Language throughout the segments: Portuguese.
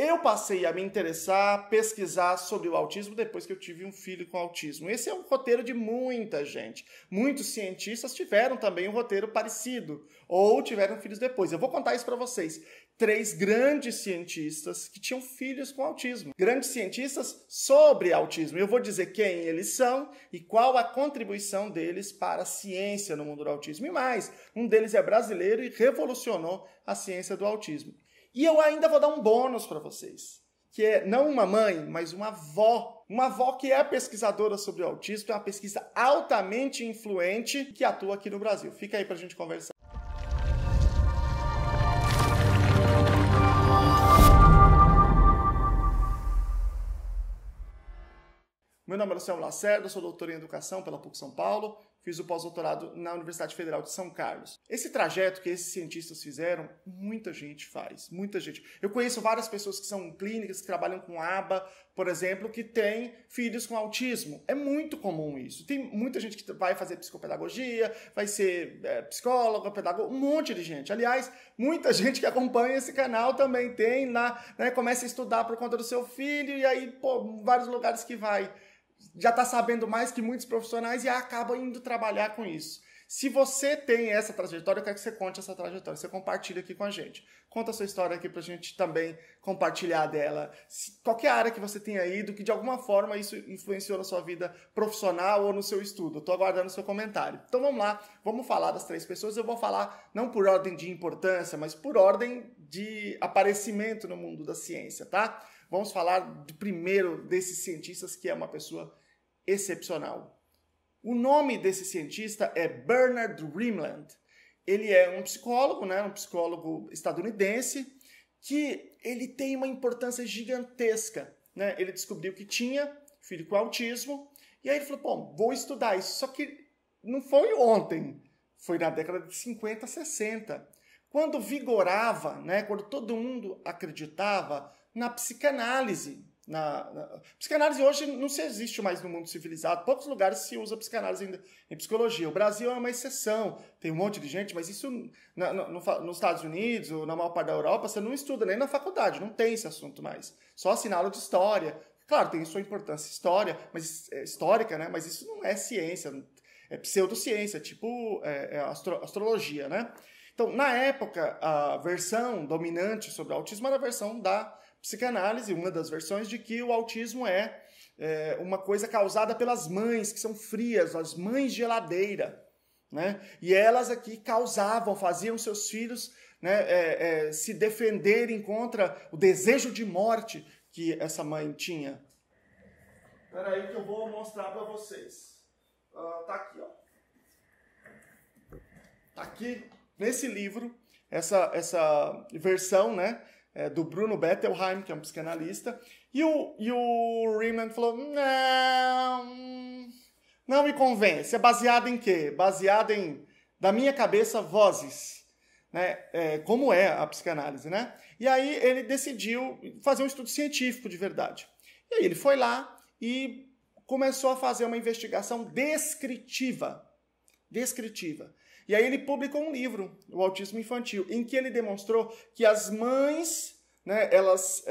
Eu passei a me interessar, pesquisar sobre o autismo depois que eu tive um filho com autismo. Esse é um roteiro de muita gente. Muitos cientistas tiveram também um roteiro parecido, ou tiveram filhos depois. Eu vou contar isso para vocês. 3 grandes cientistas que tinham filhos com autismo. Grandes cientistas sobre autismo. Eu vou dizer quem eles são e qual a contribuição deles para a ciência no mundo do autismo. E mais, um deles é brasileiro e revolucionou a ciência do autismo. E eu ainda vou dar um bônus para vocês, que é não uma mãe, mas uma avó. Uma avó que é pesquisadora sobre o autismo, tem uma pesquisa altamente influente que atua aqui no Brasil. Fica aí para a gente conversar. Meu nome é Luciano Lacerda, sou doutor em Educação pela PUC São Paulo, fiz o pós-doutorado na Universidade Federal de São Carlos. Esse trajeto que esses cientistas fizeram, muita gente faz, muita gente. Eu conheço várias pessoas que são clínicas, que trabalham com ABA, por exemplo, que têm filhos com autismo. É muito comum isso. Tem muita gente que vai fazer psicopedagogia, vai ser psicóloga, pedagoga, um monte de gente. Aliás, muita gente que acompanha esse canal também tem lá, né, começa a estudar por conta do seu filho e aí, vários lugares que vai. Já está sabendo mais que muitos profissionais e acaba indo trabalhar com isso. Se você tem essa trajetória, eu quero que você conte essa trajetória, você compartilha aqui com a gente. Conta a sua história aqui para a gente também compartilhar dela. Qualquer área que você tenha ido, que de alguma forma isso influenciou na sua vida profissional ou no seu estudo. Estou aguardando o seu comentário. Então vamos lá, vamos falar das 3 pessoas. Eu vou falar não por ordem de importância, mas por ordem de aparecimento no mundo da ciência, tá? Vamos falar do primeiro desses cientistas, que é uma pessoa excepcional. O nome desse cientista é Bernard Rimland. Ele é um psicólogo, né, um psicólogo estadunidense, que ele tem uma importância gigantesca, né? Ele descobriu que tinha filho com autismo, e aí ele falou, bom, vou estudar isso. Só que não foi ontem, foi na década de 50, 60. Quando vigorava, né, quando todo mundo acreditava na psicanálise. Psicanálise hoje não se existe mais no mundo civilizado. Poucos lugares se usa psicanálise ainda em psicologia. O Brasil é uma exceção. Tem um monte de gente, mas isso nos Estados Unidos ou na maior parte da Europa você não estuda nem na faculdade. Não tem esse assunto mais. Só assina aula de história. Claro, tem sua importância histórica, né? Mas isso não é ciência. É pseudociência, tipo astrologia, né? Então, na época, a versão dominante sobre o autismo era a versão da psicanálise, uma das versões de que o autismo é uma coisa causada pelas mães, que são frias, as mães geladeira, né? E elas aqui faziam seus filhos, né, se defenderem contra o desejo de morte que essa mãe tinha. Espera aí que eu vou mostrar para vocês. Tá aqui, ó. Tá aqui, nesse livro, essa versão, né, do Bruno Bettelheim, que é um psicanalista, e o Rimland falou, não me convence. É baseado em quê? Baseado em, da minha cabeça, vozes, né? Como é a psicanálise, né? E aí ele decidiu fazer um estudo científico de verdade. E aí ele foi lá e começou a fazer uma investigação descritiva. E aí ele publicou um livro, O Autismo Infantil, em que ele demonstrou que as mães, né, elas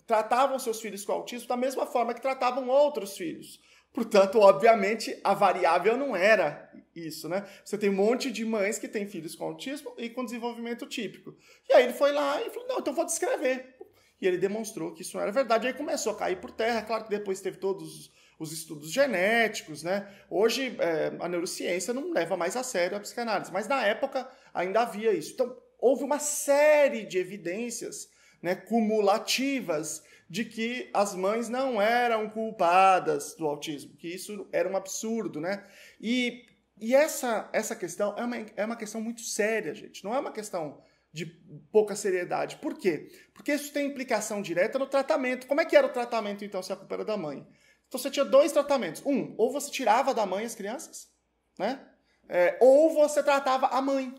tratavam seus filhos com autismo da mesma forma que tratavam outros filhos. Portanto, obviamente, a variável não era isso, né? Você tem um monte de mães que têm filhos com autismo e com desenvolvimento típico. E aí ele foi lá e falou, não, então vou descrever. E ele demonstrou que isso não era verdade. Aí começou a cair por terra. Claro que depois teve todos os estudos genéticos, né? Hoje, a neurociência não leva mais a sério a psicanálise, mas na época ainda havia isso. Então, houve uma série de evidências, né, cumulativas de que as mães não eram culpadas do autismo, que isso era um absurdo, né? E essa questão é uma questão muito séria, gente. Não é uma questão de pouca seriedade. Por quê? Porque isso tem implicação direta no tratamento. Como é que era o tratamento, então, se a culpa era da mãe? Então você tinha 2 tratamentos. Ou você tirava da mãe as crianças, né? Ou você tratava a mãe.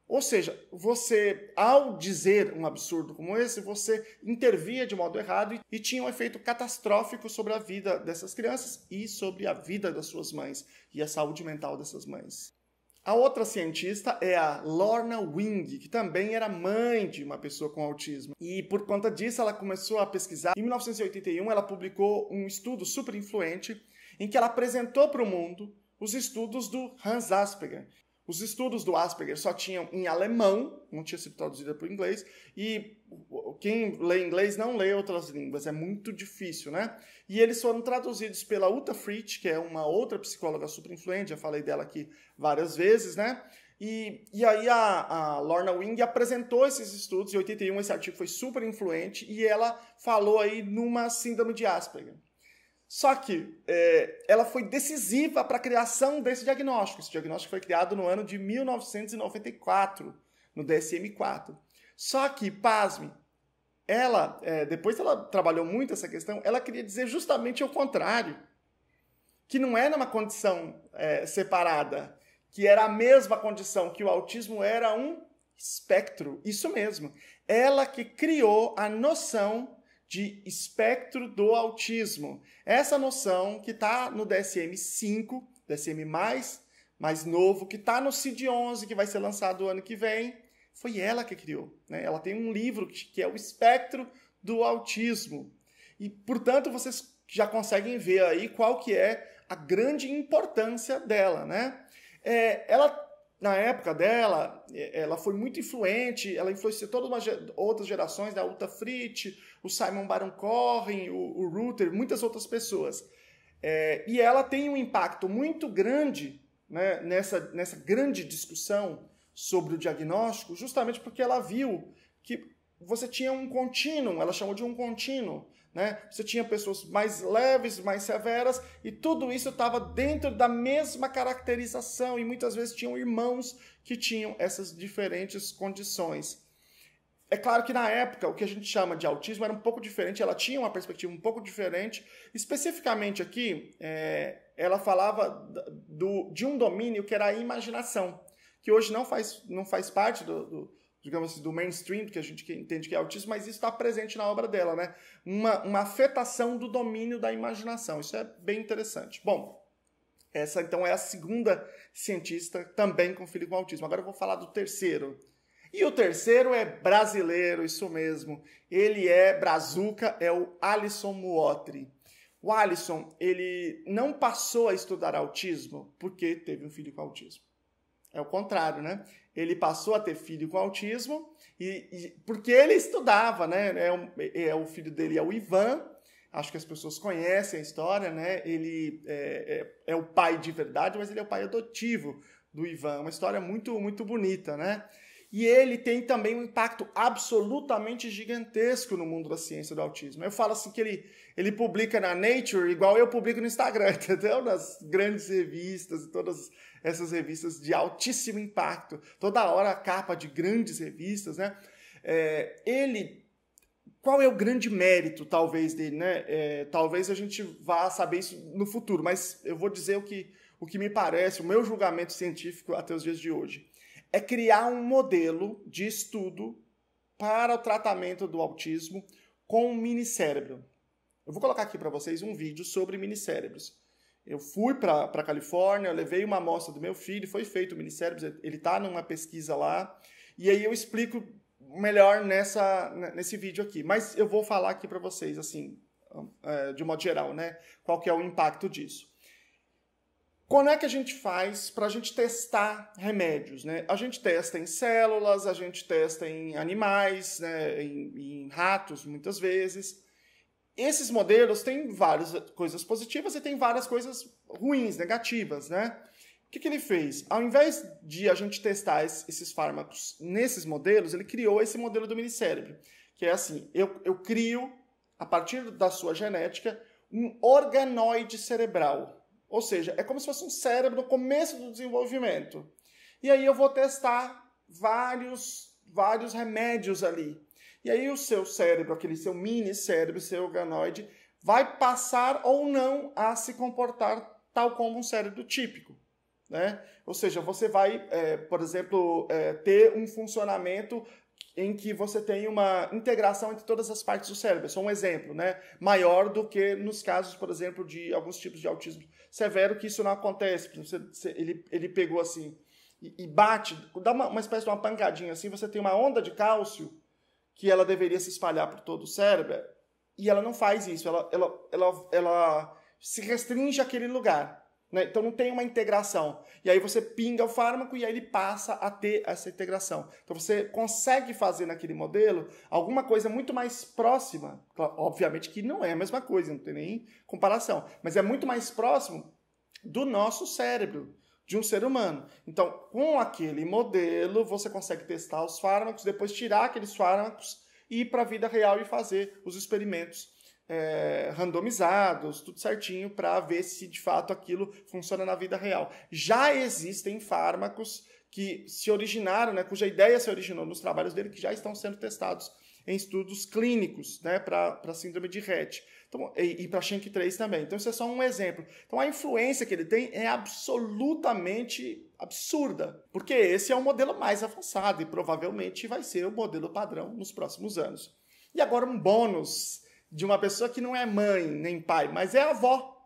Ou seja, você, ao dizer um absurdo como esse, você intervia de modo errado e tinha um efeito catastrófico sobre a vida dessas crianças e sobre a vida das suas mães e a saúde mental dessas mães. A outra cientista é a Lorna Wing, que também era mãe de uma pessoa com autismo. E por conta disso, ela começou a pesquisar. Em 1981, ela publicou um estudo super influente em que ela apresentou para o mundo os estudos do Hans Asperger. Os estudos do Asperger só tinham em alemão, não tinha sido traduzido para o inglês, e quem lê inglês não lê outras línguas, é muito difícil, né? E eles foram traduzidos pela Uta Frith, que é uma outra psicóloga super influente, já falei dela aqui várias vezes, né? E aí a Lorna Wing apresentou esses estudos, em 81 esse artigo foi super influente, e ela falou aí numa síndrome de Asperger. Só que ela foi decisiva para a criação desse diagnóstico. Esse diagnóstico foi criado no ano de 1994, no DSM-4. Só que, pasme, ela, depois que ela trabalhou muito essa questão, ela queria dizer justamente o contrário. Que não era uma condição separada, que era a mesma condição, que o autismo era um espectro. Isso mesmo. Ela que criou a noção de espectro do autismo. Essa noção que está no DSM-5, DSM mais novo, que está no CID-11, que vai ser lançado o ano que vem, foi ela que criou. Né? Ela tem um livro que é o espectro do autismo. E, portanto, vocês já conseguem ver aí qual que é a grande importância dela. Né? Ela, na época dela, ela foi muito influente, ela influenciou todas outras gerações, da Uta Frith, o Simon Baron-Cohen, o Ruther, muitas outras pessoas. E ela tem um impacto muito grande, né, nessa grande discussão sobre o diagnóstico, justamente porque ela viu que você tinha um contínuo, ela chamou de um contínuo, né? Você tinha pessoas mais leves, mais severas, e tudo isso estava dentro da mesma caracterização, e muitas vezes tinham irmãos que tinham essas diferentes condições. É claro que na época o que a gente chama de autismo era um pouco diferente, ela tinha uma perspectiva um pouco diferente. Especificamente aqui, ela falava de um domínio que era a imaginação, que hoje não faz parte digamos assim, do mainstream, que a gente entende que é autismo, mas isso está presente na obra dela, né? Uma afetação do domínio da imaginação. Isso é bem interessante. Bom, essa então é a segunda cientista também com filho com autismo. Agora eu vou falar do terceiro. E o terceiro é brasileiro, isso mesmo. Ele é brazuca, é o Alisson Muotri. O Alisson, ele não passou a estudar autismo porque teve um filho com autismo. É o contrário, né? Ele passou a ter filho com autismo porque ele estudava, né? O filho dele é o Ivan, acho que as pessoas conhecem a história, né? Ele é o pai de verdade, mas ele é o pai adotivo do Ivan. Uma história muito, muito bonita, né? E ele tem também um impacto absolutamente gigantesco no mundo da ciência do autismo. Eu falo assim que ele publica na Nature igual eu publico no Instagram, entendeu? Nas grandes revistas e todas essas revistas de altíssimo impacto. Toda hora a capa de grandes revistas, né? Qual é o grande mérito, talvez, dele, né? Talvez a gente vá saber isso no futuro, mas eu vou dizer o que me parece, o meu julgamento científico até os dias de hoje. É criar um modelo de estudo para o tratamento do autismo com um minicérebro. Eu vou colocar aqui para vocês um vídeo sobre minicérebros. Eu fui para a Califórnia, levei uma amostra do meu filho, foi feito o minicérebro, ele está numa pesquisa lá, e aí eu explico melhor nesse vídeo aqui. Mas eu vou falar aqui para vocês, assim, de modo geral, né? Qual que é o impacto disso. Como é que a gente faz para a gente testar remédios, né? A gente testa em células, a gente testa em animais, né? em ratos, muitas vezes. Esses modelos têm várias coisas positivas e tem várias coisas ruins, negativas, né? O que ele fez? Ao invés de a gente testar esses fármacos nesses modelos, ele criou esse modelo do minicérebro, que é assim, eu crio, a partir da sua genética, um organoide cerebral. Ou seja, é como se fosse um cérebro no começo do desenvolvimento. E aí eu vou testar vários remédios ali. E aí o seu cérebro, aquele seu mini cérebro, seu organoide, vai passar ou não a se comportar tal como um cérebro típico. Né? Ou seja, você vai, por exemplo, ter um funcionamento em que você tem uma integração entre todas as partes do cérebro. Só um exemplo, né? Maior do que nos casos, por exemplo, de alguns tipos de autismo severo, que isso não acontece. Ele pegou assim e bate, dá uma espécie de uma pancadinha assim, você tem uma onda de cálcio que ela deveria se espalhar por todo o cérebro, e ela não faz isso, ela se restringe àquele lugar, né? Então não tem uma integração. E aí você pinga o fármaco e aí ele passa a ter essa integração. Então você consegue fazer naquele modelo alguma coisa muito mais próxima, obviamente que não é a mesma coisa, não tem nem comparação, mas é muito mais próximo do nosso cérebro, de um ser humano. Então, com aquele modelo, você consegue testar os fármacos, depois tirar aqueles fármacos e ir para a vida real e fazer os experimentos randomizados, tudo certinho, para ver se de fato aquilo funciona na vida real. Já existem fármacos que se originaram, né, cuja ideia se originou nos trabalhos dele, que já estão sendo testados em estudos clínicos, né, para síndrome de Rett. Então, e para SHANK3 também. Então, isso é só um exemplo. Então, a influência que ele tem é absolutamente absurda, porque esse é o modelo mais avançado e provavelmente vai ser o modelo padrão nos próximos anos. E agora um bônus de uma pessoa que não é mãe nem pai, mas é avó.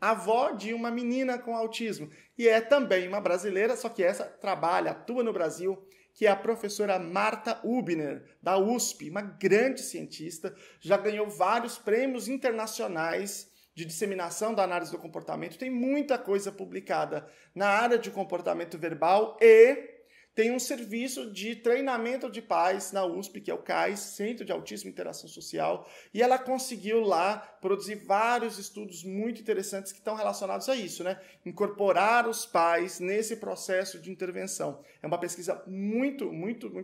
Avó de uma menina com autismo. E é também uma brasileira, só que essa atua no Brasil, que é a professora Marta Hübner, da USP, uma grande cientista, já ganhou vários prêmios internacionais de disseminação da análise do comportamento, tem muita coisa publicada na área de comportamento verbal e tem um serviço de treinamento de pais na USP, que é o CAIS, Centro de Autismo e Interação Social, e ela conseguiu lá produzir vários estudos muito interessantes que estão relacionados a isso, né? Incorporar os pais nesse processo de intervenção. É uma pesquisa muito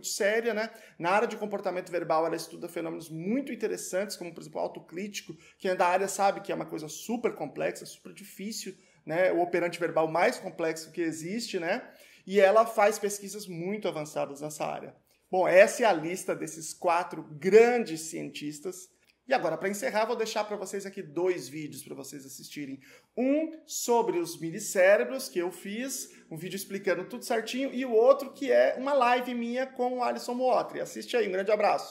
séria, né? Na área de comportamento verbal, ela estuda fenômenos muito interessantes, como, por exemplo, o autocrítico, que é da área sabe que é uma coisa super complexa, super difícil, né? O operante verbal mais complexo que existe, né? E ela faz pesquisas muito avançadas nessa área. Bom, essa é a lista desses 4 grandes cientistas. E agora, para encerrar, vou deixar para vocês aqui 2 vídeos para vocês assistirem. Um sobre os minicérebros, que eu fiz, um vídeo explicando tudo certinho, e o outro que é uma live minha com o Alisson Mootri. Assiste aí, um grande abraço.